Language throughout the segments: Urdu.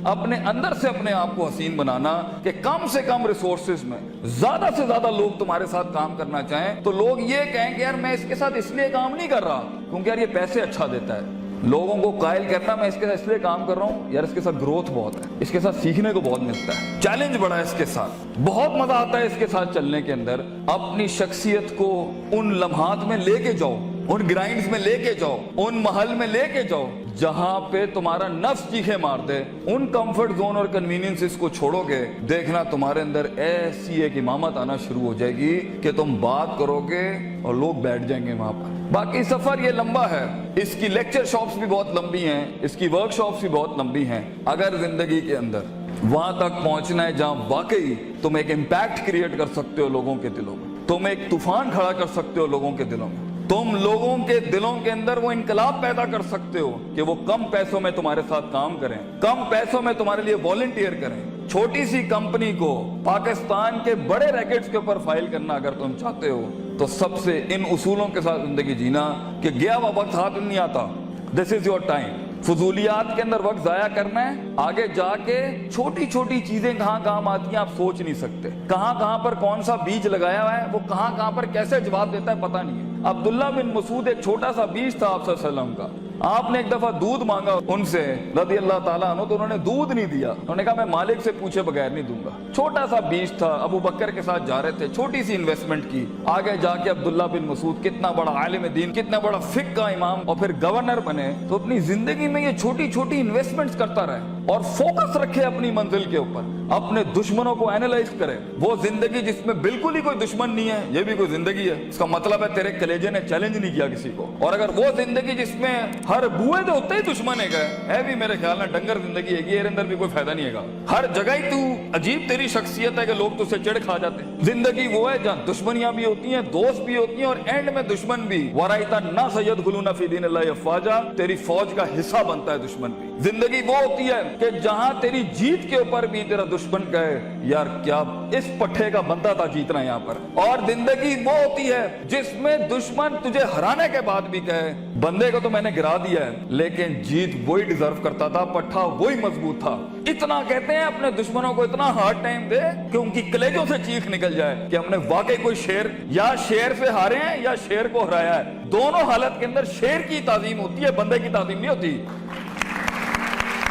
اپنے اندر سے اپنے آپ کو حسین بنانا کہ کم سے کم ریسورسز میں زیادہ سے زیادہ لوگ تمہارے ساتھ کام کرنا چاہیں تو لوگ یہ کہیں کہ یار میں اس کے ساتھ اس لیے کام نہیں کر رہا کیونکہ یار یہ پیسے اچھا دیتا ہے. لوگوں کو قائل کرنا میں اس کے ساتھ اس لیے کام کر رہا ہوں یار اس کے ساتھ گروتھ بہت ہے, اس کے ساتھ سیکھنے کو بہت ملتا ہے, چیلنج بڑا ہے اس کے ساتھ, بہت مزہ آتا ہے اس کے ساتھ چلنے کے اندر. اپنی شخصیت کو ان لمحات میں لے کے جاؤ, ان گرائنڈز میں لے کے جاؤ, ان محل میں لے کے جاؤ جہاں پہ تمہارا نفس چیخے مار دے. ان کمفرٹ زون اور کنوینئنسز کو چھوڑو گے, دیکھنا تمہارے اندر ایسی ایک امامت آنا شروع ہو جائے گی کہ تم بات کرو گے اور لوگ بیٹھ جائیں گے وہاں پر. باقی سفر یہ لمبا ہے, اس کی لیکچر شاپس بھی بہت لمبی ہیں, اس کی ورک شاپس بھی بہت لمبی ہیں. اگر زندگی کے اندر وہاں تک پہنچنا ہے جہاں واقعی تم ایک امپیکٹ کریٹ کر سکتے ہو لوگوں کے دلوں میں, تم ایک طوفان کھڑا کر سکتے ہو لوگوں کے دلوں میں, تم لوگوں کے دلوں کے اندر وہ انقلاب پیدا کر سکتے ہو کہ وہ کم پیسوں میں تمہارے ساتھ کام کریں, کم پیسوں میں تمہارے لیے والنٹیئر کریں. چھوٹی سی کمپنی کو پاکستان کے بڑے ریکٹس کے اوپر فائل کرنا اگر تم چاہتے ہو تو سب سے ان اصولوں کے ساتھ زندگی جینا کہ گیا ہوا وقت ہاتھ نہیں آتا. دس از یور ٹائم. فضولیات کے اندر وقت ضائع کرنا ہے, آگے جا کے چھوٹی چھوٹی چیزیں کہاں کام آتی ہیں آپ سوچ نہیں سکتے. کہاں کہاں پر کون سا بیج لگایا ہوا ہے وہ کہاں کہاں پر کیسے جواب دیتا ہے پتہ نہیں ہے. عبداللہ بن مسعود ایک چھوٹا سا بیج تھا آپ صلی اللہ علیہ وسلم کا. آپ نے ایک دفعہ دودھ مانگا ان سے رضی اللہ تعالیٰ عنہ تو انہوں نے دودھ نہیں دیا. انہوں نے کہا میں مالک سے پوچھے بغیر نہیں دوں گا. چھوٹا سا بیج تھا, ابو بکر کے ساتھ جا رہے تھے, چھوٹی سی انویسٹمنٹ کی, آگے جا کے عبداللہ بن مسعود کتنا بڑا عالم دین, کتنا بڑا فقہ کا امام اور پھر گورنر بنے. تو اپنی زندگی میں یہ چھوٹی چھوٹی انویسٹمنٹس کرتا رہے اور فوکس رکھے اپنی منزل کے اوپر, اپنے دشمنوں کو اینالائز کرے. وہ زندگی جس میں بالکل ہی کوئی دشمن نہیں ہے یہ بھی کوئی زندگی ہے, اس کا مطلب ہے تیرے کلیجے نے چیلنج نہیں کیا کسی کو. اور اگر وہ زندگی جس میں ہر بوئے دے ہوتے ہی دشمن ہے بھی میرے خیال میں ڈنگر زندگی ہے, یہ اندر بھی کوئی فائدہ نہیں ہے. ہر جگہ ہی تو عجیب تیری شخصیت ہے کہ لوگ تجھ سے چڑ کھا جاتے ہیں. زندگی وہ ہے جہاں دشمنیاں بھی ہوتی ہیں, دوست بھی ہوتی ہیں اور اینڈ میں دشمن بھی. وَرَأَيْتَ النَّاسَ يَدْخُلُونَ فِي دِينِ اللَّهِ أَفْوَاجًا, تیری فوج کا حصہ بنتا ہے دشمن بھی. زندگی وہ ہوتی ہے کہ جہاں تیری جیت کے اوپر بھی تیرا دشمن کہے یار کیا اس پٹھے کا بندہ تھا جیتنا یہاں پر. اور زندگی وہ ہوتی ہے جس میں دشمن تجھے ہرانے کے بعد بھی کہے بندے کو تو میں نے گرا دیا ہے لیکن جیت وہی ڈیزرو کرتا تھا, پٹھا وہی مضبوط تھا. اتنا کہتے ہیں اپنے دشمنوں کو اتنا ہارڈ ٹائم دے کہ ان کی کلیجوں سے چیخ نکل جائے کہ ہم نے واقعی کوئی شیر یا شیر سے ہارے ہیں یا شیر کو ہرایا ہے. دونوں حالت کے اندر شیر کی تعظیم ہوتی ہے, بندے کی تعظیم نہیں ہوتی.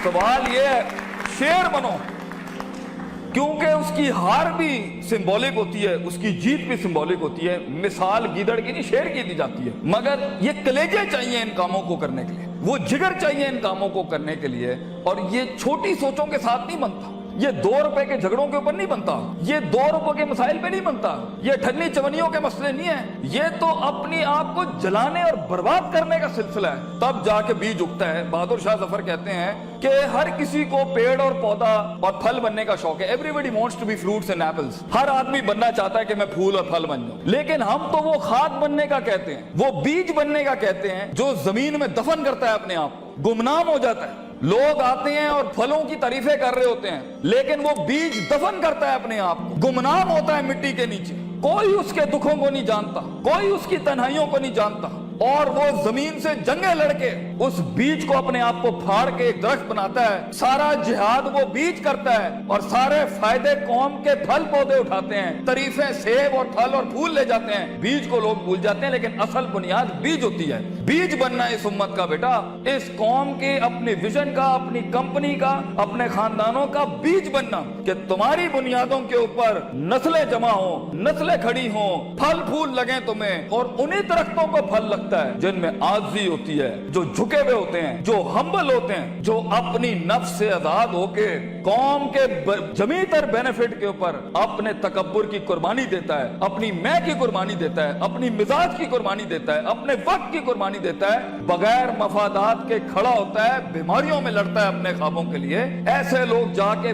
سوال یہ ہے شیر بنو کیونکہ اس کی ہار بھی سمبولک ہوتی ہے, اس کی جیت بھی سمبولک ہوتی ہے. مثال گیدڑ کی نہیں شیر کی دی جاتی ہے, مگر یہ کلیجے چاہیے ان کاموں کو کرنے کے لیے, وہ جگر چاہیے ان کاموں کو کرنے کے لیے. اور یہ چھوٹی سوچوں کے ساتھ نہیں بنتا, یہ 2 روپے کے جھگڑوں کے اوپر نہیں بنتا, یہ 2 روپے کے مسائل پہ نہیں بنتا, یہ ٹھنی چونیوں کے مسئلے نہیں ہیں. یہ تو اپنی آپ کو جلانے اور برباد کرنے کا سلسلہ ہے, تب جا کے بیج اگتا ہے. بہادر شاہ ظفر کہتے ہیں کہ ہر کسی کو پیڑ اور پودا اور پھل بننے کا شوق ہے. Everybody wants to be fruits and apples. ہر آدمی بننا چاہتا ہے کہ میں پھول اور پھل بن جاؤں, لیکن ہم تو وہ کھاد بننے کا کہتے ہیں, وہ بیج بننے کا کہتے ہیں جو زمین میں دفن کرتا ہے اپنے آپ کو, گمنام ہو جاتا ہے. لوگ آتے ہیں اور پھلوں کی تعریفیں کر رہے ہوتے ہیں لیکن وہ بیج دفن کرتا ہے اپنے آپ کو, گمنام ہوتا ہے مٹی کے نیچے. کوئی اس کے دکھوں کو نہیں جانتا, کوئی اس کی تنہائیوں کو نہیں جانتا, اور وہ زمین سے جنگیں لڑ کے اس بیج کو اپنے آپ کو پھاڑ کے ایک درخت بناتا ہے. سارا جہاد وہ بیج کرتا ہے اور سارے فائدے قوم کے پھل پودے اٹھاتے ہیں, تعریفیں سیب اور پھل اور پھول لے جاتے ہیں. بیج کو لوگ بھول جاتے ہیں لیکن اصل بنیاد بیج ہوتی ہے. بیج بننا اس امت کا بیٹا, اس قوم کے اپنی ویژن کا, اپنی کمپنی کا, اپنے خاندانوں کا بیج بننا کہ تمہاری بنیادوں کے اوپر نسلیں جمع ہوں, نسلیں کھڑی ہوں, پھل پھول لگیں تمہیں, اور انہی درختوں کو پھل لگتا ہے جن میں عاجزی ہوتی ہے, جو جھکے ہوئے ہوتے ہیں, جو ہمبل ہوتے ہیں, جو اپنی نفس سے آزاد ہو کے قوم کے جمیع تر بینیفٹ کے اوپر اپنے تکبر کی قربانی دیتا ہے, اپنی میں کی قربانی دیتا ہے, اپنی مزاج کی قربانی دیتا ہے, اپنے وقت کی قربانی دیتا ہے, بغیر مفادات کے کھڑا ہوتا ہے, بیماریوں میں لڑتا ہے اپنے خوابوں کے لیے. ایسے لوگ جا کے